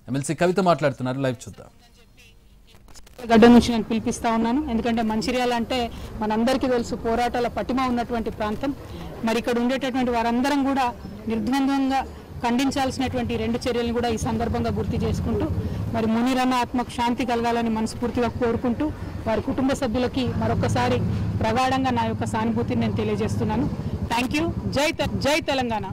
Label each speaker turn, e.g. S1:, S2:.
S1: MLC కవిత మాట్లాడుతున్నారు, live చూద్దాం.
S2: గడ్డ నుంచి నేను పిలిపిస్తా ఉన్నాను. ఎందుకంటే మంచిర్యాల అంటే మనందరికీ తెలుసు పోరాటాల పటిమ ఉన్నటువంటి ప్రాంతం. మరి ఇక్కడ ఉండేటటువంటి వారందరం కూడా నిర్ద్వంద్వంగా ఖండించాల్సినటువంటి 2 చర్యలను కూడా ఈ సందర్భంగా గుర్తు చేసుకుంటూ మరి మునీరన్న ఆత్మకు శాంతి కలగాలని మనస్ఫూర్తిగా కోరుకుంటూ వారి కుటుంబ సభ్యులకి మరొకసారి ప్రగాఢంగా నా యొక్క సానుభూతిని నేను తెలియజేస్తున్నాను. Thank you. జై తెలంగాణ.